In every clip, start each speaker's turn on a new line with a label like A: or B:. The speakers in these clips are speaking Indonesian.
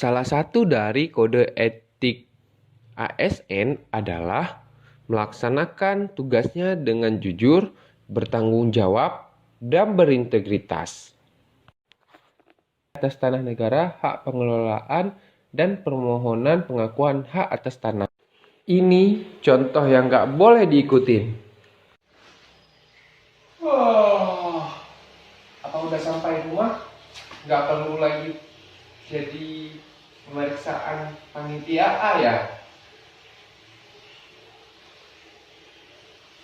A: Salah satu dari kode etik ASN adalah melaksanakan tugasnya dengan jujur, bertanggung jawab, dan berintegritas. Atas tanah negara, hak pengelolaan, dan permohonan pengakuan hak atas tanah. Ini contoh yang nggak boleh diikutin. Wah, apa udah sampai rumah? Nggak perlu lagi jadi pemeriksaan panitia A ya?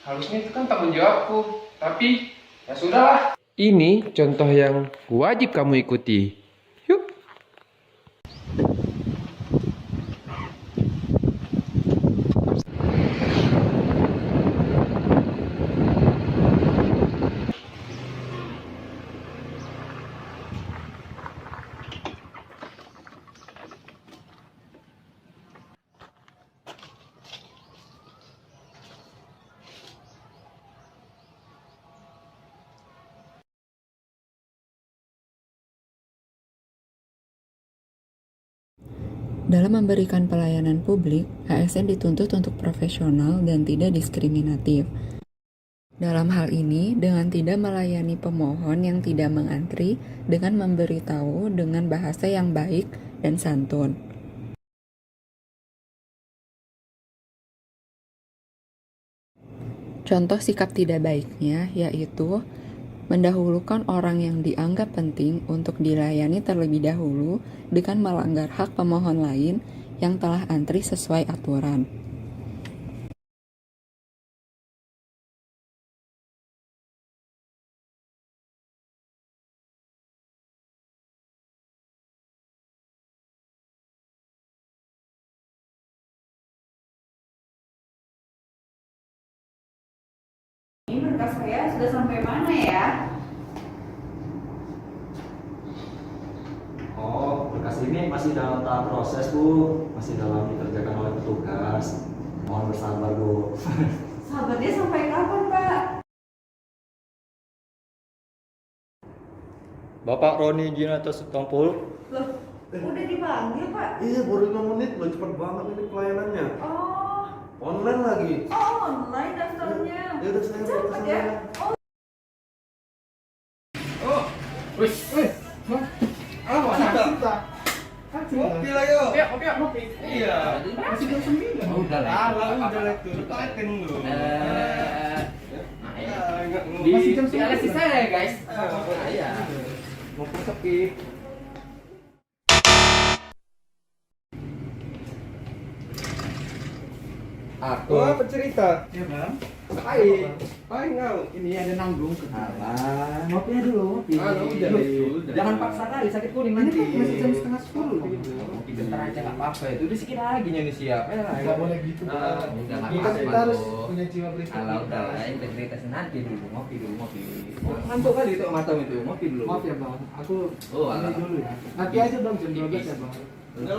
A: Harusnya itu kan tanggung jawabku, tapi ya sudahlah. Ini contoh yang wajib kamu ikuti. Yuk.
B: Dalam memberikan pelayanan publik, ASN dituntut untuk profesional dan tidak diskriminatif. Dalam hal ini, dengan tidak melayani pemohon yang tidak mengantri dengan memberitahu dengan bahasa yang baik dan santun. Contoh sikap tidak baiknya yaitu mendahulukan orang yang dianggap penting untuk dilayani terlebih dahulu dengan melanggar hak pemohon lain yang telah antri sesuai aturan.
C: Ini berkas saya sudah sampai mana ya?
D: Oh, berkas ini masih dalam tahap proses, Bu. Masih dalam dikerjakan oleh petugas. Mohon bersabar, Bu.
C: Sahabatnya sampai kapan, Pak?
D: Bapak Roni Jinata Setompul.
C: Loh, udah dipanggil, Pak?
E: Iya, baru 5 menit loh, cepet banget ini pelayanannya.
C: Oh,
E: Online lagi.
C: online daftarnya.
E: Ya udah saya
C: Cepet
E: buat
C: ya.
E: kesana.
C: Oh,
E: Ngopi lah yuk.
C: ngopi.
E: Iya.
C: Masih jam 9.
E: Udah lah itu. Tekan lu.
C: Masih jam 9 sih saya, guys.
E: Iya.
C: Mumpung sepi.
E: Aku apa cerita?
C: Ya, Bang.
E: Baik. Baik kau.
C: Ini ada nanggung ke
E: Alah.
C: Ngopi aja dulu, ngopi.
E: Udah.
C: Jangan paksa kali, sakit kuning nanti.
E: Ini masih jam setengah 10 gitu.
C: Ngopi bentar aja nggak apa-apa itu. Udah sedikit lagi nih siap.
E: Nggak boleh gitu.
C: Udah nggak
E: Kita
C: apa-apa.
E: harus punya jiwa berikut.
C: Kalau udah lah, integritas nanti dulu, ngopi dulu, ngopi. Ngantuk kali itu mata itu, ngopi dulu.
E: Maaf ya bang, aku
C: Oh,
E: ini
C: alah.
E: dulu ya. Nanti aja dong jam 12 ya bang.
C: Udah.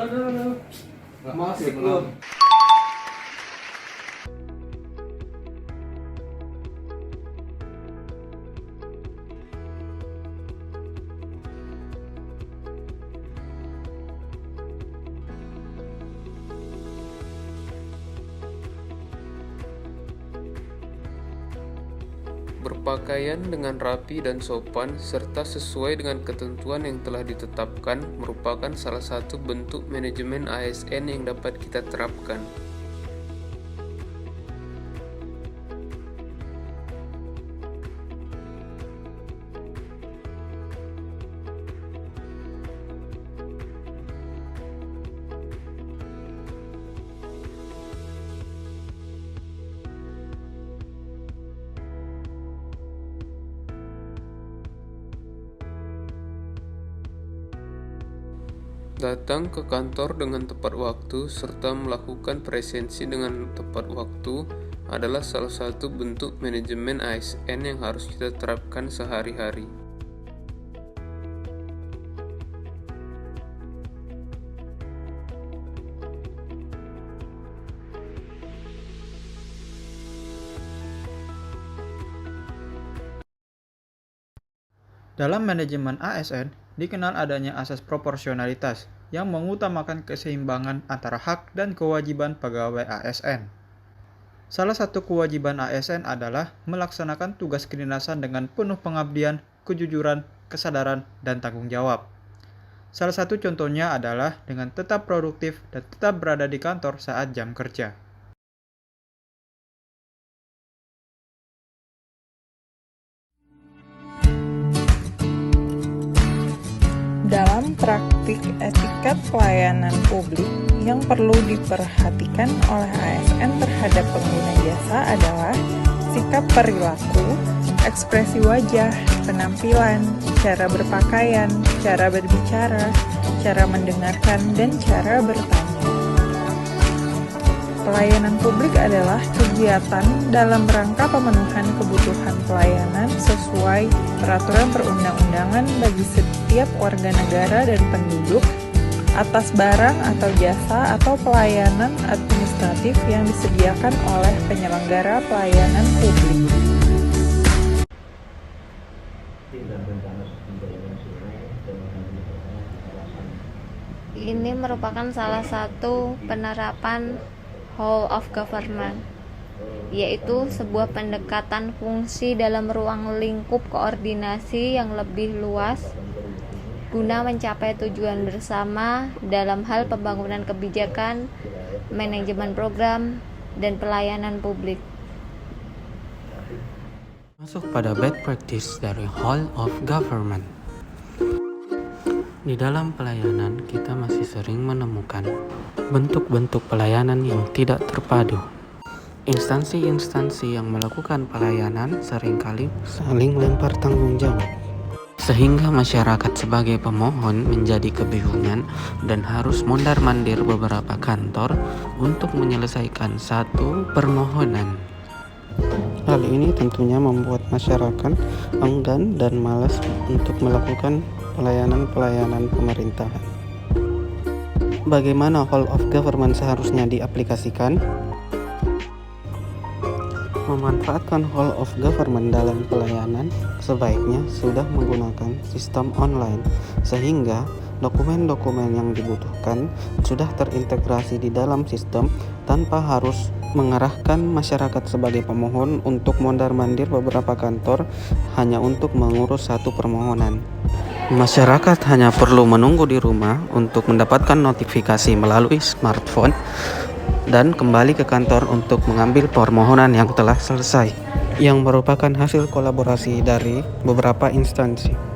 E: Maaf ya
C: Asik
E: bang.
C: lu.
A: Berpakaian dengan rapi dan sopan serta sesuai dengan ketentuan yang telah ditetapkan merupakan salah satu bentuk manajemen ASN yang dapat kita terapkan. Datang ke kantor dengan tepat waktu serta melakukan presensi dengan tepat waktu adalah salah satu bentuk manajemen ASN yang harus kita terapkan sehari-hari.
F: Dalam manajemen ASN, dikenal adanya asas proporsionalitas, yang mengutamakan keseimbangan antara hak dan kewajiban pegawai ASN. Salah satu kewajiban ASN adalah melaksanakan tugas kedinasan dengan penuh pengabdian, kejujuran, kesadaran, dan tanggung jawab. Salah satu contohnya adalah dengan tetap produktif dan tetap berada di kantor saat jam kerja.
G: Dalam praktik etiket pelayanan publik yang perlu diperhatikan oleh ASN terhadap pengguna jasa adalah sikap perilaku, ekspresi wajah, penampilan, cara berpakaian, cara berbicara, cara mendengarkan, dan cara bertanya. Pelayanan publik adalah kegiatan dalam rangka pemenuhan kebutuhan pelayanan sesuai peraturan perundang-undangan bagi setiap warga negara dan penduduk atas barang atau jasa atau pelayanan administratif yang disediakan oleh penyelenggara pelayanan publik.
H: Ini merupakan salah satu penerapan whole of government, yaitu sebuah pendekatan fungsi dalam ruang lingkup koordinasi yang lebih luas guna mencapai tujuan bersama dalam hal pembangunan kebijakan, manajemen program, dan pelayanan publik.
I: Masuk pada bad practice dari whole of government. Di dalam pelayanan, kita masih sering menemukan bentuk-bentuk pelayanan yang tidak terpadu. Instansi-instansi yang melakukan pelayanan seringkali saling lempar tanggung jawab, sehingga masyarakat sebagai pemohon menjadi kebingungan dan harus mondar-mandir beberapa kantor untuk menyelesaikan satu permohonan. Hal ini tentunya membuat masyarakat enggan dan malas untuk melakukan pelayanan-pelayanan pemerintahan. Bagaimana whole of government seharusnya diaplikasikan? Memanfaatkan whole of government dalam pelayanan sebaiknya sudah menggunakan sistem online, sehingga dokumen-dokumen yang dibutuhkan sudah terintegrasi di dalam sistem tanpa harus mengarahkan masyarakat sebagai pemohon untuk mondar-mandir beberapa kantor hanya untuk mengurus satu permohonan. Masyarakat hanya perlu menunggu di rumah untuk mendapatkan notifikasi melalui smartphone dan kembali ke kantor untuk mengambil permohonan yang telah selesai, yang merupakan hasil kolaborasi dari beberapa instansi.